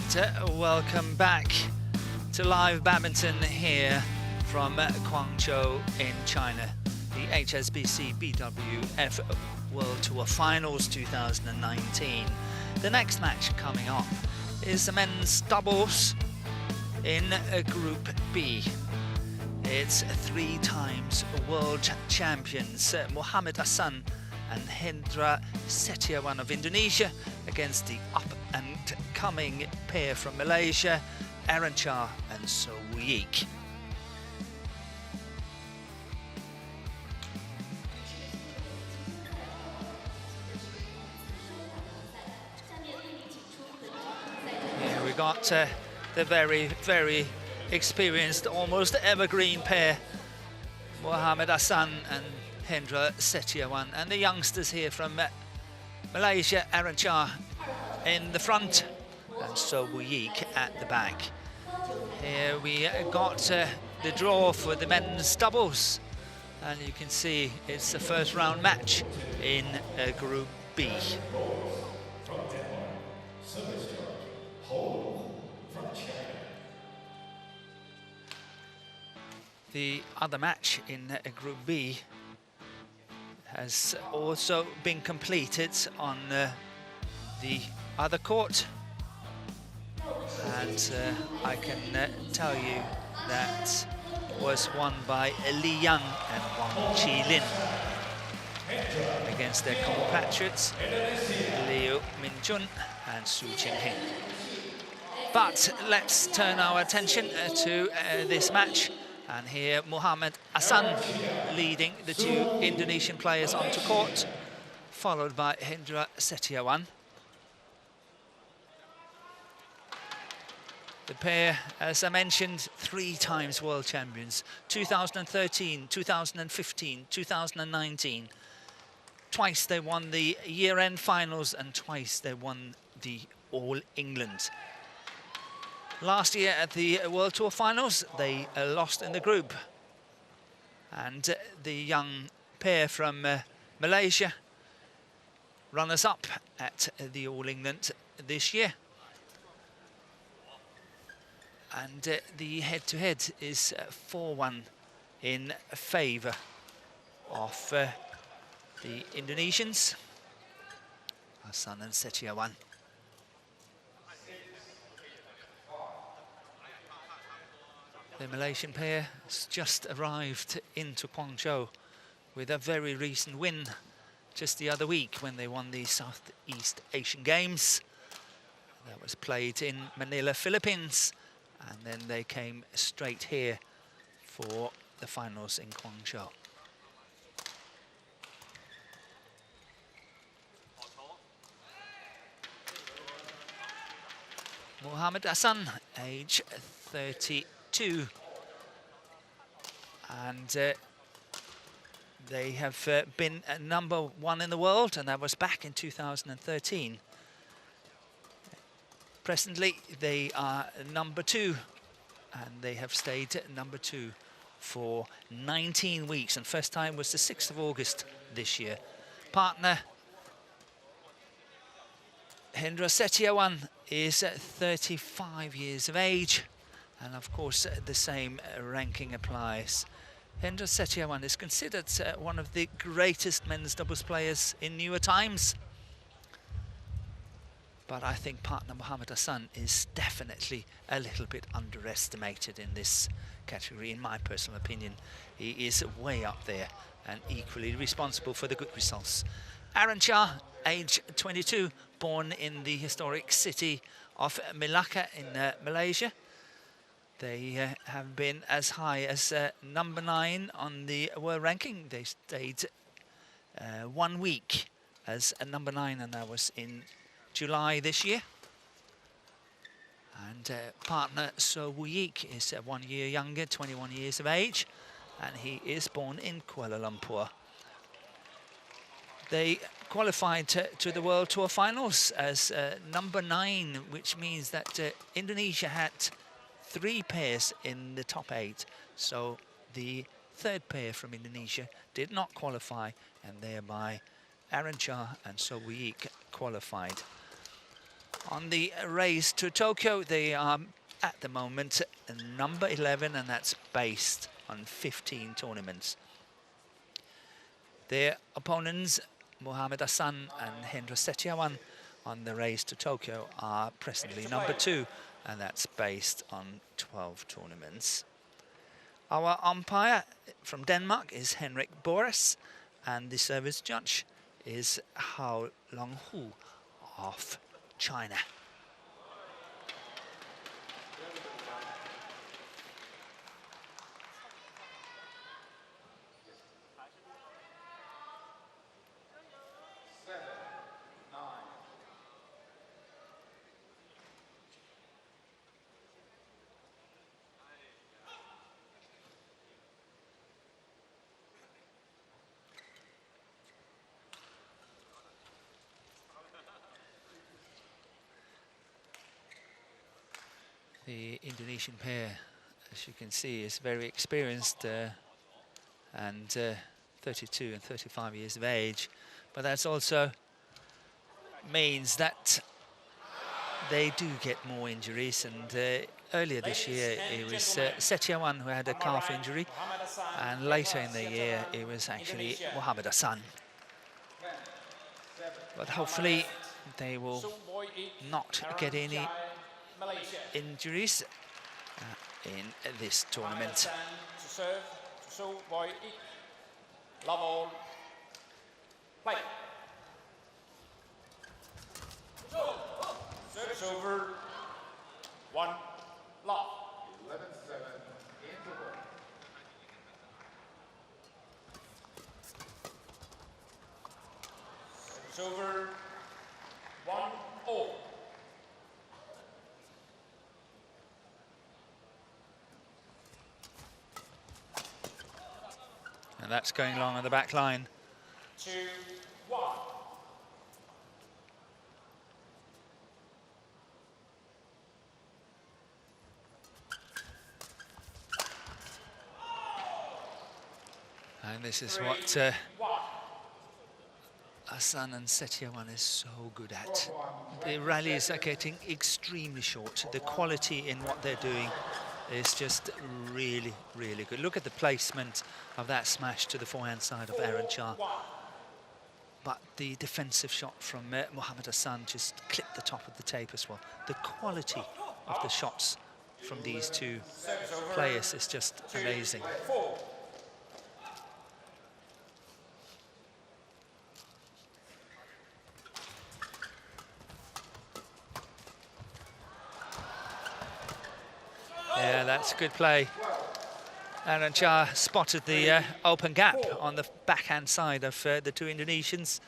Welcome back to live badminton here from Guangzhou in China. The HSBC BWF World Tour Finals 2019. The next match coming up is the men's doubles in Group B. It's 3 times world champions Muhammad Hassan and Hendra Setiawan of Indonesia against the up-and-coming pair from Malaysia, AHSAN and SOH. Here we got the very experienced, almost evergreen pair, Muhammad Hassan and Hendra Setiawan, and the youngsters here from Malaysia, AHSAN in the front and SOH at the back. Here we got the draw for the men's doubles, and you can see it's the first round match in Group B. The other match in Group B has also been completed on the other court, and I can tell you that was won by Li Yang and Wang Qilin against their compatriots Liu Minjun and Su Qingheng. But let's turn our attention to this match. And here Muhammad Hassan leading the 2 Indonesian players onto court, followed by Hendra Setiawan. The pair, as I mentioned, 3 times world champions, 2013, 2015, 2019. Twice they won the year-end finals and twice they won the All England. Last year at the World Tour Finals, they lost in the group. And the young pair from Malaysia, runners-up at the All England this year. And the head-to-head is 4-1 in favour of the Indonesians, Hassan and Setiawan. The Malaysian pair has just arrived into Guangzhou with a very recent win just the other week when they won the Southeast Asian Games. That was played in Manila, Philippines, and then they came straight here for the finals in Guangzhou. Muhammad Hassan, age 32. And they have been #1 in the world, and that was back in 2013. Presently they are #2, and they have stayed at #2 for 19 weeks, and first time was the 6th of August this year. Partner Hendra Setiawan is 35 years of age. And of course, the same ranking applies. Hendra Setiawan is considered one of the greatest men's doubles players in newer times. But I think partner Muhammad Hassan is definitely a little bit underestimated in this category, in my personal opinion. He is way up there and equally responsible for the good results. AHSAN, age 22, born in the historic city of Melaka in Malaysia. They have been as high as #9 on the world ranking. They stayed 1 week as a #9, and that was in July this year. And partner SOH is 1 year younger, 21 years of age, and he is born in Kuala Lumpur. They qualified to the World Tour Finals as #9, which means that Indonesia had 3 pairs in the top 8, so the 3rd pair from Indonesia did not qualify, and thereby AHSAN and SOH qualified. On the race to Tokyo, they are at the moment number 11, and that's based on 15 tournaments. Their opponents, Mohamed Hassan and Hendra Setiawan, on the race to Tokyo are presently number 2, and that's based on 12 tournaments. Our umpire from Denmark is Henrik Boris, and the service judge is Hao Longhu of China. The Indonesian pair, as you can see, is very experienced and 32 and 35 years of age. But that's also means that they do get more injuries. And earlier this year, it was Setiawan who had a calf injury. And later in the year, it was actually Mohamed Hassan. But hopefully, they will not get any injuries in this tournament. Service over. 1 love. 11-7 interval. Service over. 1-0. And that's going along on the back line. 2-1. And this is what Hassan and Setiawan is so good at. The rallies are getting extremely short. The quality in what they're doing is just really, really good. Look at the placement of that smash to the forehand side of Aaron Cha. But the defensive shot from Mohamed Hassan just clipped the top of the tape as well. The quality of the shots from these two players is just amazing. Yeah, that's a good play. Aaron Cha spotted the open gap on the backhand side of the two Indonesians.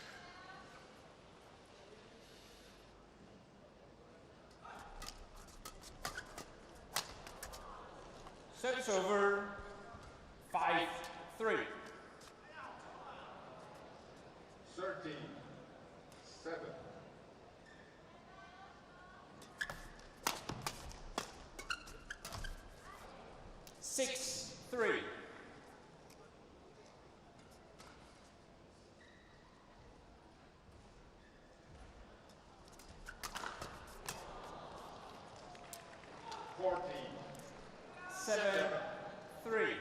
Service over. 5-3. 13-7. 6-3. 7-3.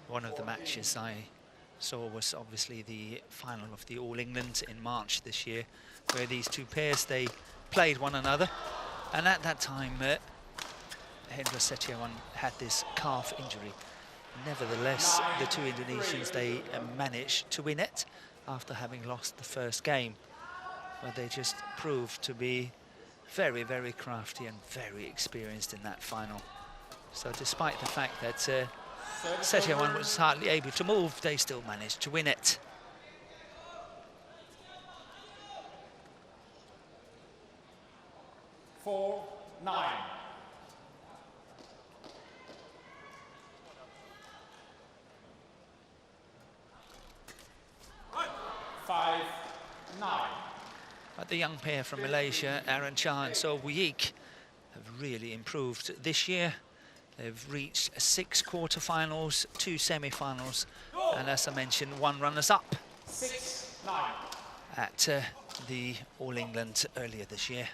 One of the matches I saw was obviously the final of the All England in March this year, where these two pairs, they played one another, and at that time Hendra Setiawan had this calf injury. Nevertheless, the two Indonesians, they managed to win it after having lost the first game, but they just proved to be very, very crafty and very experienced in that final. So despite the fact that Setiawan was hardly able to move, they still managed to win it. But the young pair from Malaysia, AHSAN and SOH have really improved this year. They've reached 6 quarterfinals, 2 semi-finals, and as I mentioned, 1 runners-up 6-9 at the All England earlier this year.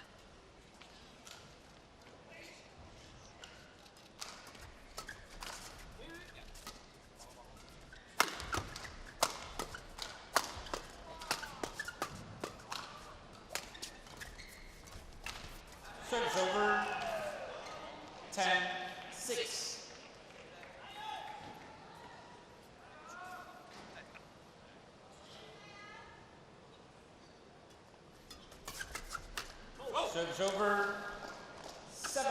Service over. 10-6. Service over. 7-10.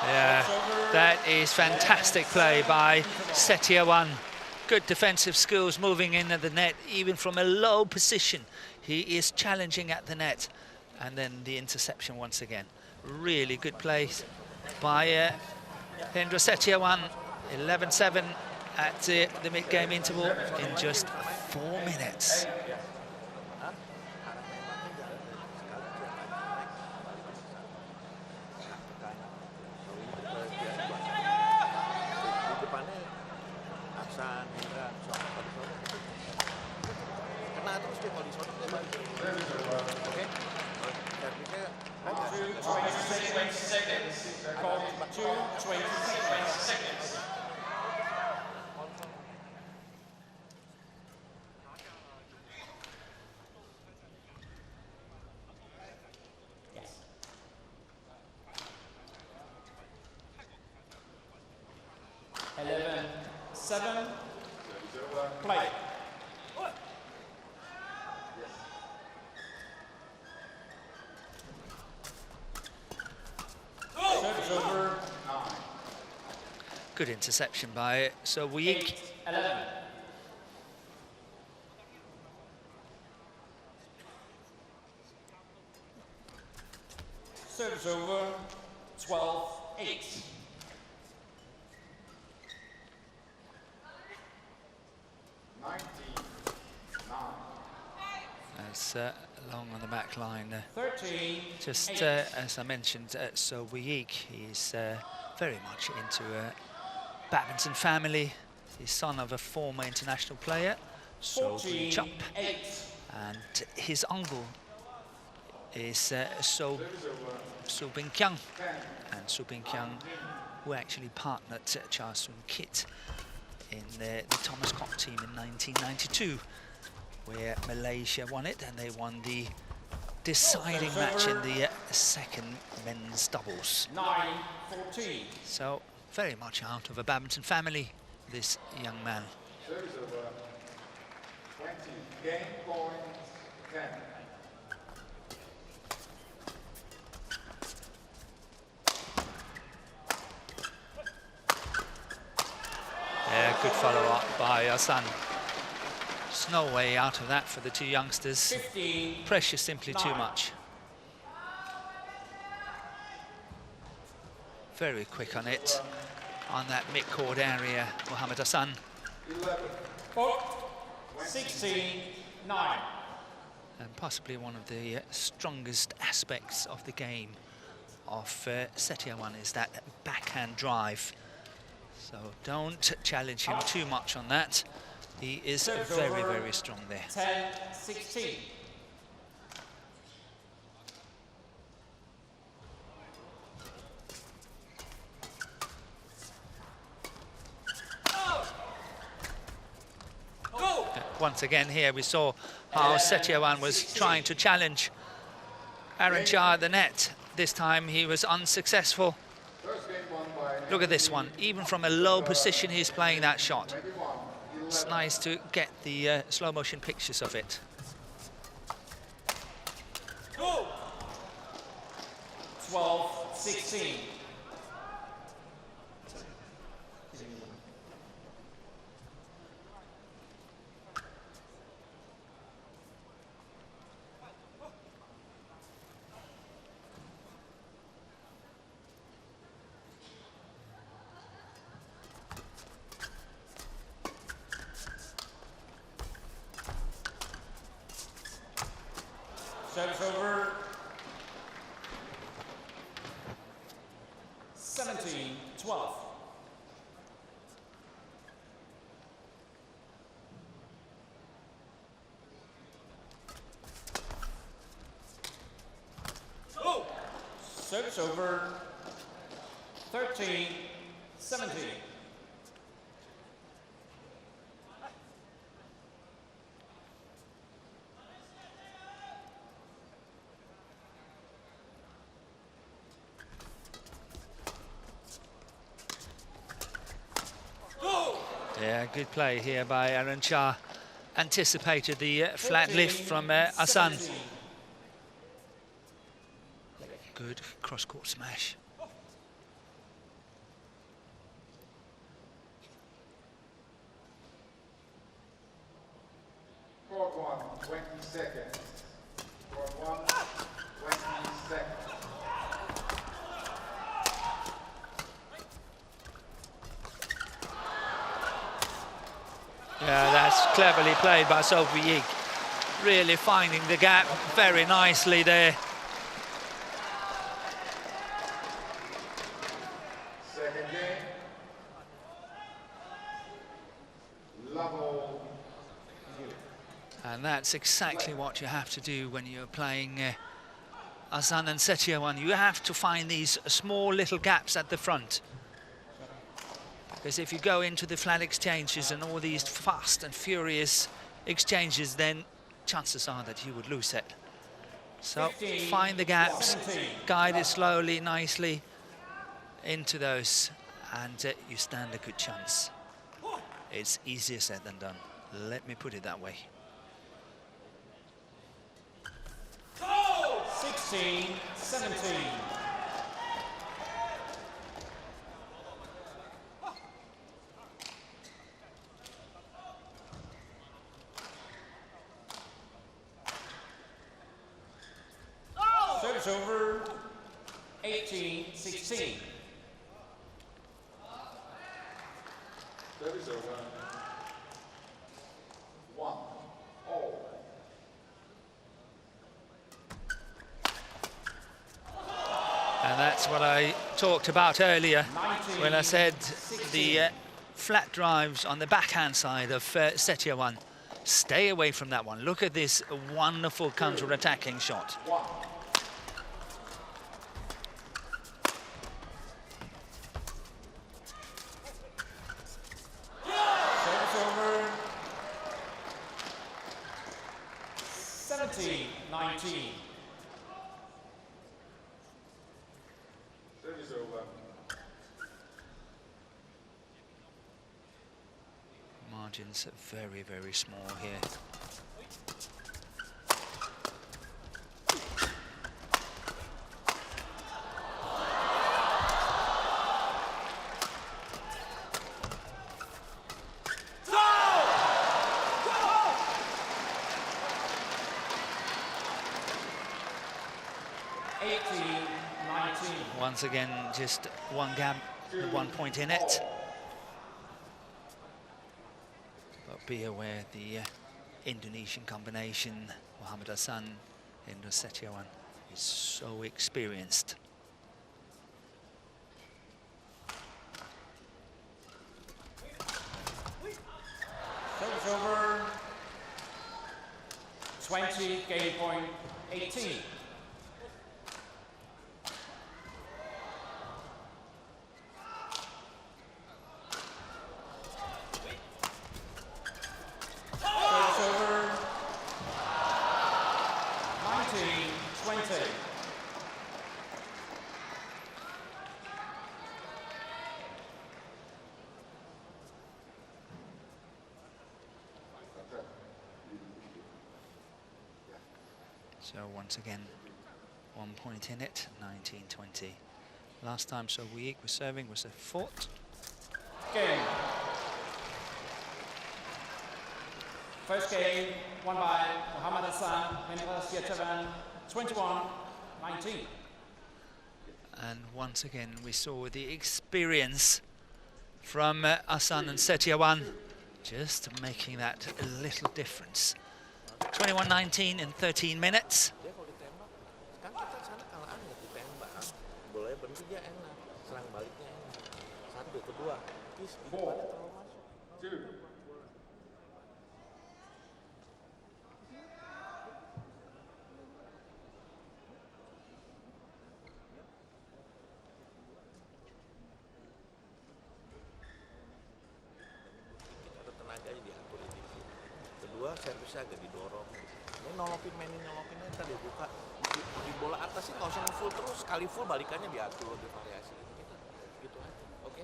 Yeah, that is fantastic play by SETIAWAN. Good defensive skills, moving in at the net, even from a low position. He is challenging at the net. And then the interception once again. Really good play by Hendra SETIAWAN. 11-7 at the mid-game interval in just 4 minutes. Play. Service over. Good interception by SOH. 8-11. Service over. 12-8. That's long on the back line. 13. Just as I mentioned, SOH, he's very much into a badminton family. He's son of a former international player, SOH, and his uncle is SOH Bin-kyung, and SOH Bin-kyung, who actually partnered Cha Soon-kit in the Thomas Cock team in 1992, where Malaysia won it, and they won the deciding match in the second men's doubles. 9-14. So very much out of a badminton family, this young man. Service over. 20. Game point 10. Yeah, good follow-up by AHSAN. There's no way out of that for the two youngsters. 15. Pressure simply too much. Very quick on it, on that mid-court area, Mohammad AHSAN. 16-9. And possibly one of the strongest aspects of the game of SETIAWAN is that backhand drive. So don't challenge him too much on that. He is very, very strong there. 10-16. Once again here we saw how SETIAWAN was trying to challenge AHSAN at the net. This time he was unsuccessful. Look at this one. Even from a low position he's playing that shot. It's nice to get the slow motion pictures of it. 12-16. Service over. 17-12. Service over. 13-17. Yeah, good play here by Aaron Cha. Anticipated the flat lift from AHSAN. Good cross-court smash. Court 1, 20 seconds. Court 1, 20 seconds. Yeah, that's cleverly played by Sophie Yig. Really finding the gap very nicely there. Second game. Level. And that's exactly what you have to do when you're playing AHSAN and SETIAWAN. You have to find these small little gaps at the front. Because if you go into the flat exchanges and all these fast and furious exchanges, then chances are that you would lose it. So 15, find the gaps, 17. guide it slowly, nicely into those, and you stand a good chance. It's easier said than done. Let me put it that way. 16-17. Service over. 18-16. Service over. 1, all. And that's what I talked about earlier when I said the flat drives on the backhand side of SETIAWAN. Stay away from that one. Look at this wonderful counter-attacking shot. 1. Service over. 17-19. Service over. Margins are very, very small here. Once again, just one gap, 1 point in it. But be aware the Indonesian combination, Muhammad AHSAN and SETIAWAN, is so experienced. Service over. 20, game point 18. Service over. 19-20. So once again, 1 point in it, 19-20. Last time So Week was serving was a foot. Game. First game won by Muhammad AHSAN, SETIAWAN, 21-19. And once again, we saw the experience from AHSAN and SETIAWAN, just making that a little difference. 21-19 in 13 minutes. Open 3 enak, serang baliknya enak. 1, kedua, di Four. depannya terlalu masuk. 2. Ada tenaganya diatur ini. Kedua, servisnya agak didorong. Ini nolopin aja, ntar dia buka. Di bola atasnya nggak usah full terus, sekali full balikannya diatur, divariasi. Gitu aja, oke?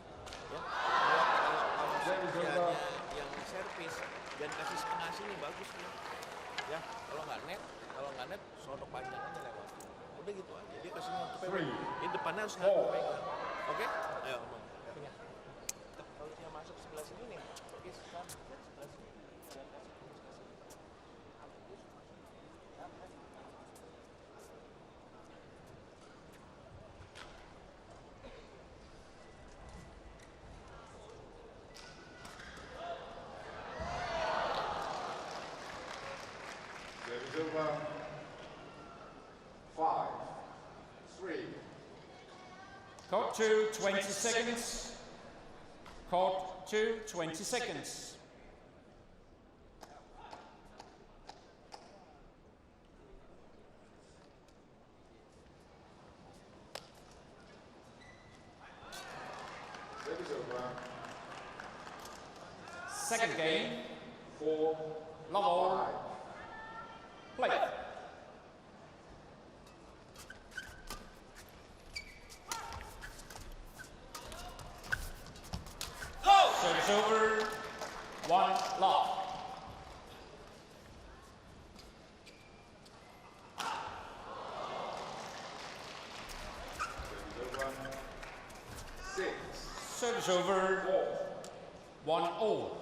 Ya. Kalau servisnya yang servis, jangan kasih setengah sini, bagus nih. Ya, kalau nggak net, sodok panjang aja lewat. Udah gitu aja, dia kasih nyatu pegang. Ini depannya harus nyatu pegang. Oke? Ayo, ngomong. Kalau dia masuk sebelah sini nih, oke, sekarang sebelah sini. Jangan kasih fokus ke sini. Service over. 5, 3. Court 2, 20 seconds. Court 2, 20 seconds. Service over. Second game, 4, love all, 5. play. Service over, 1 love. Service over. 6. Service over, 1 all.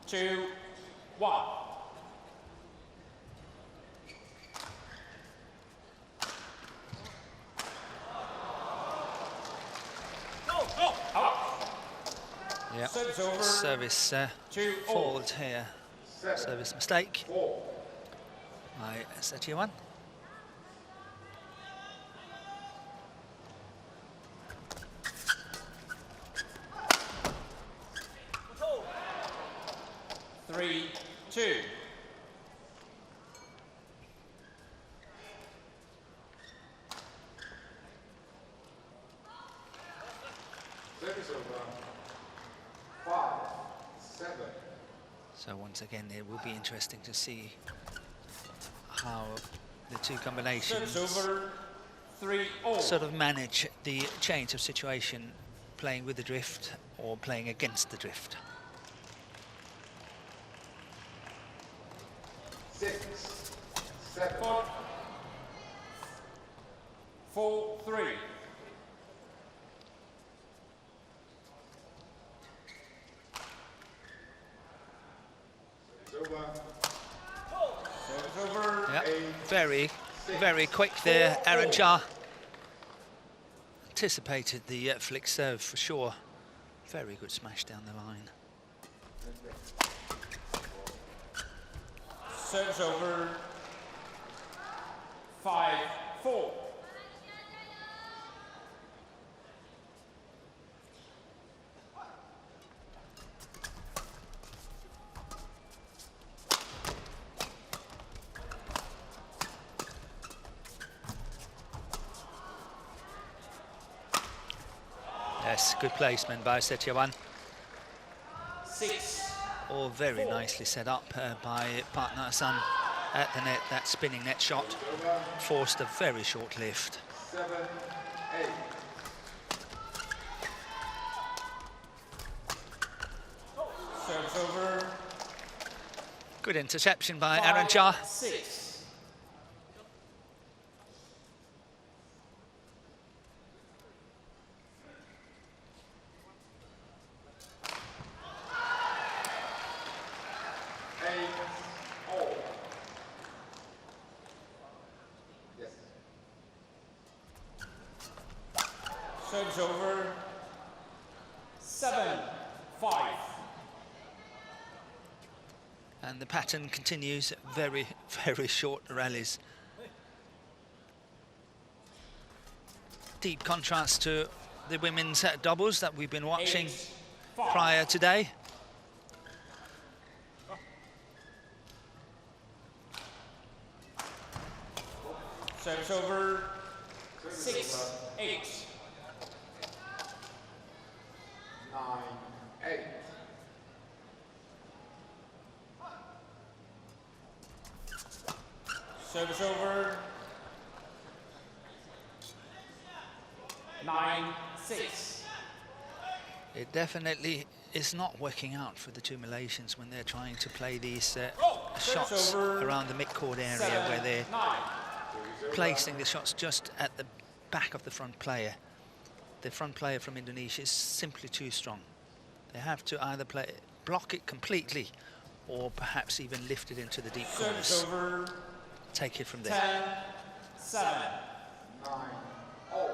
Two, 1. Yeah. Service over. Service 2 all. fault here. 7. Service mistake 4. by SETIAWAN. Three, 2. Service over. 5, 7. So once again, it will be interesting to see how the two combinations Service over, 3 all. sort of manage the change of situation, playing with the drift or playing against the drift. 6, 7. 4, 3. Service over. Service over. Yeah, 8, very quick there. Aaron Cha anticipated the flick serve for sure. Very good smash down the line. Service over, 5, 4. Yes, good placement by SETIAWAN. 6, All very nicely set up by partner AHSAN at the net. That spinning net shot forced a very short lift. 7, 8. Service over, Good interception by 5, Aaron Cha. 6. Service over, 7, 5. And the pattern continues, very, very short rallies. Deep contrast to the women's doubles that we've been watching prior today. Service over 6, 8. 9, 8. Service over 9, 6. It definitely is not working out for the two Malaysians when they're trying to play these shots around the mid-court area 7, where they're 9. placing the shots just at the back of the front player. The front player from Indonesia is simply too strong. They have to either block it completely or perhaps even lift it into the deep Service corners. over Take it from 10, there. 7. 9, all.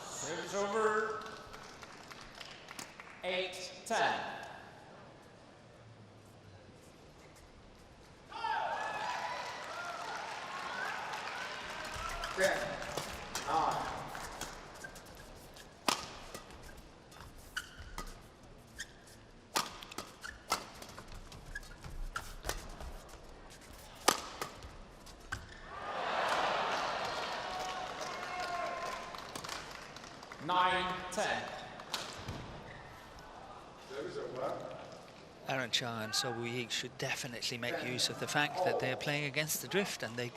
Service over 8, 10. 10, 9. AHSAN and SOH should definitely make use of the fact that they're playing against the drift and they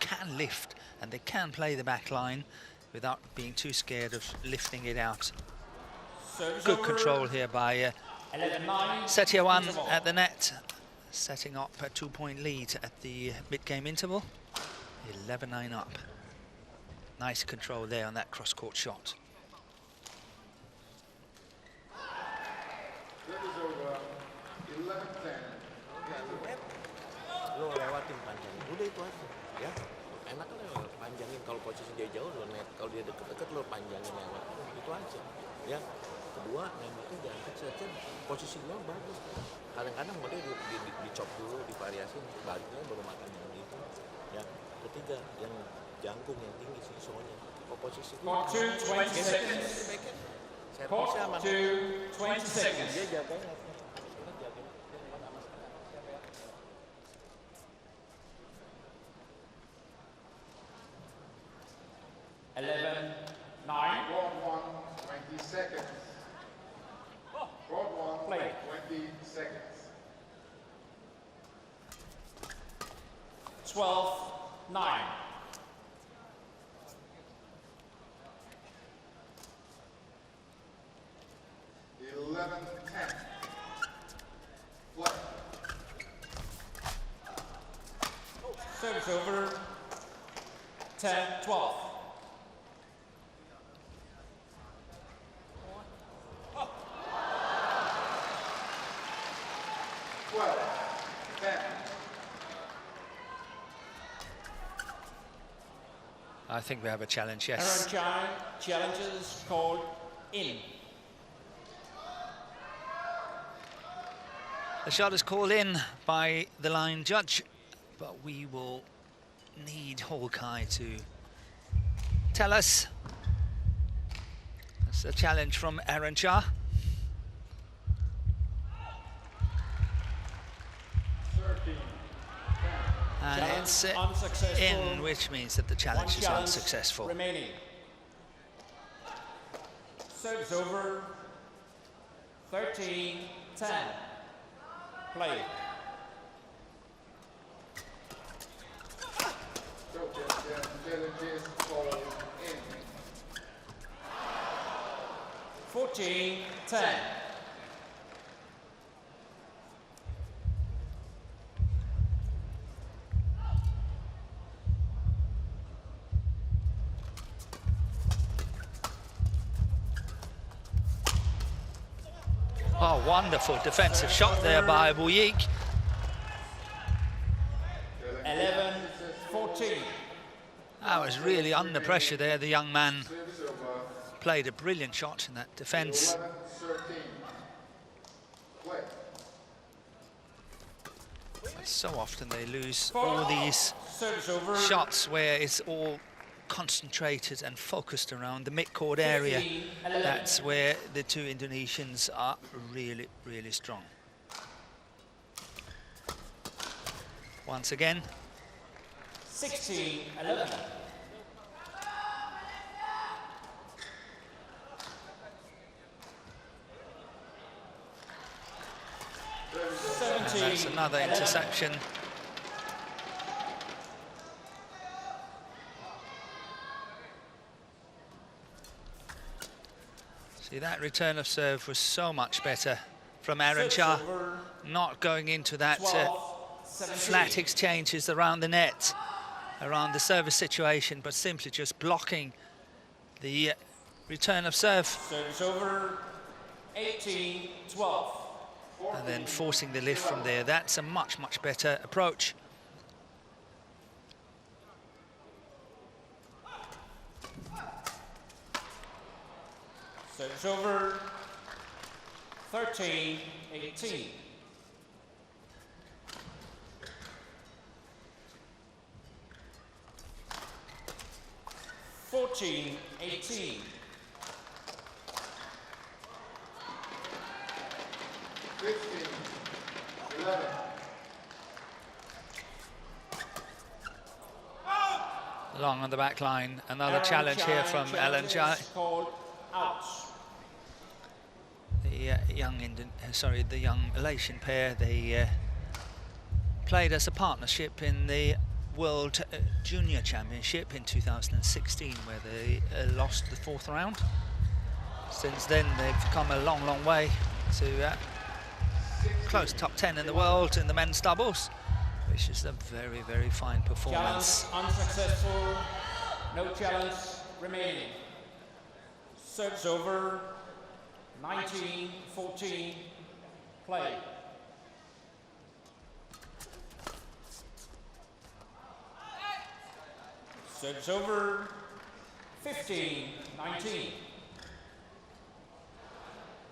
can lift and they can play the back line without being too scared of lifting it out. Good control here by SETIAWAN at the net, setting up a 2-point lead at the mid-game interval. 11-9 up. Nice control there on that cross-court shot. Lo lewatin panjangin, udah itu aja ya. Enak kan lo panjangin, kalau posisi dia jauh lo net, kalau dia deket-deket lo panjangin lewat, itu aja ya. Kedua, nembaknya jangan kecil-kecil, posisi lo bagus. Kadang-kadang mau dia dicop dulu, divariasin, baliknya baru makan yang gitu ya. Ketiga, yang jangkung yang tinggi sih soalnya. Kalau posisi Court 2, 20 seconds. Court 2, 20 seconds. Dia jagain. 11, 9. Court 1, 20 seconds. Court 1, Play. 20 seconds. 12, 9. 11, 10. Play. Service over 10, 12. 12, 10. I think we have a challenge, yes. AHSAN challenges called in. The shot is called in by the line judge, but we will need Hawkeye to tell us. It's a challenge from AHSAN. 13, 10. And Challenge it's unsuccessful. in, which means that the One challenge is challenge unsuccessful. remaining. Service over 13, 10. Play. Challenges called in. 14, 10. Oh, wonderful defensive shot there by Buyik. 11, 14. I was really under pressure there. The young man Service over. played a brilliant shot in that defence. 11-13. Play. So often they lose all these Service over. shots where it's all concentrated and focused around the mid-court area. 15-11. That's where the two Indonesians are really, really strong. Once again, 16-11. and that's another interception. See, that return of serve was so much better from Arancha, not going into that flat exchanges around the net, around the service situation, but simply just blocking the return of serve. Service over. 18-12. And then forcing the lift from there. That's a much, much better approach. Service over. 13-18. Fourteen, 18. 15-11. Long on the back line. Another challenge here from Alan Chai. Called out. The the young Malaysian pair. They played as a partnership in the World Junior Championship in 2016, where they lost the 4th round. Since then, they've come a long, long way to close top 10 in the world in the men's doubles, which is a very, very fine performance. Challenge unsuccessful. No challenge remaining. Service over. 19-14. Play. Service over. 15-19.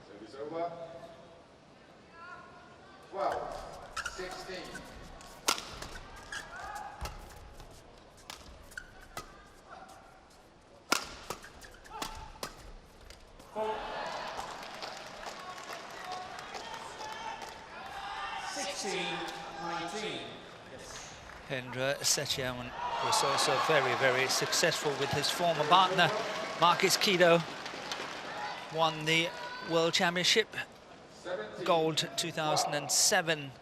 Service over. 12-16. Four. 16-19. Hendra SETIAWAN was also very, very successful with his former partner, Marcus Kido. Won the World Championship, gold 2007,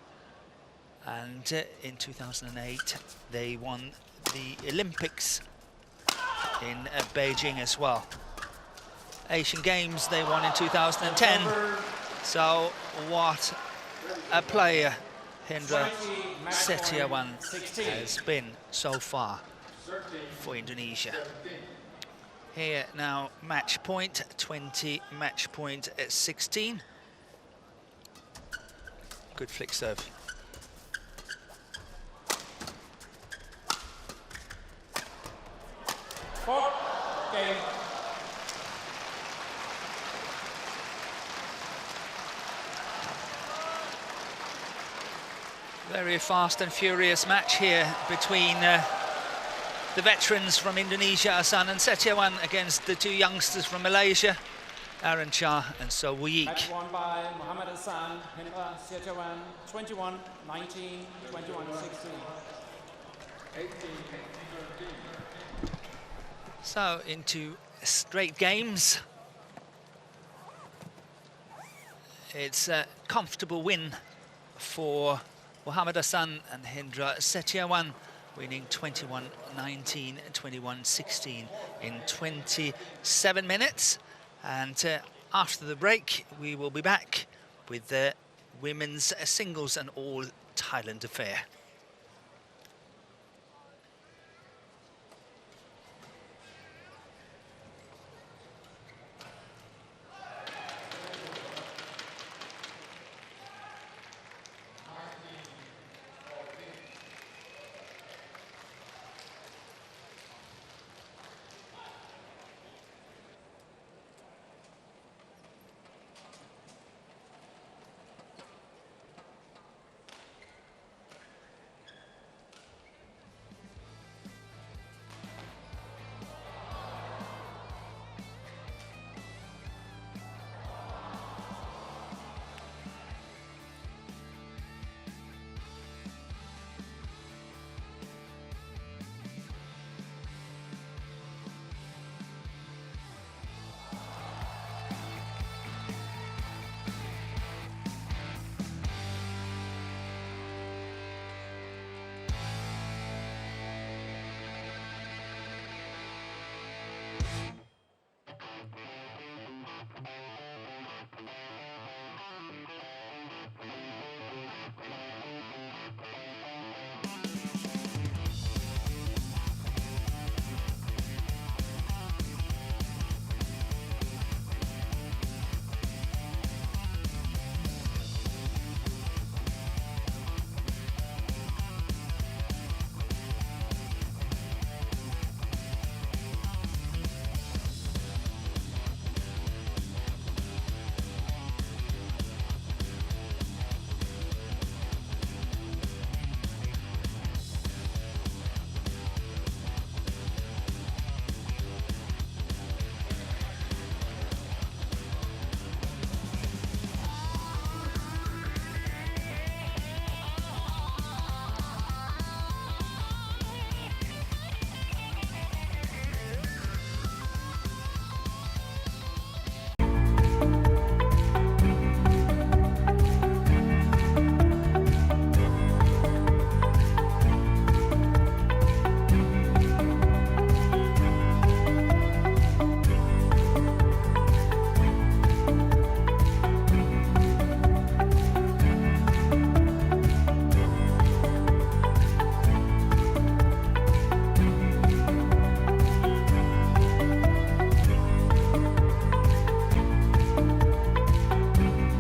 and in 2008 they won the Olympics in Beijing as well. Asian Games they won in 2010. So what a player Hendra SETIAWAN has been so far for Indonesia. Here now, match point, 20, match point at 16. Good flick serve. Four. Game. Very fast and furious match here between the veterans from Indonesia, AHSAN and SETIAWAN, against the two youngsters from Malaysia, Arancha and Sowoyik. Match won by Muhammad AHSAN, Hendra SETIAWAN, 21-19, 21-16. So into straight games. It's a comfortable win for Muhammad AHSAN and Hendra SETIAWAN, winning 21-19 and 21-16 in 27 minutes. And after the break, we will be back with the women's singles and all Thailand affair.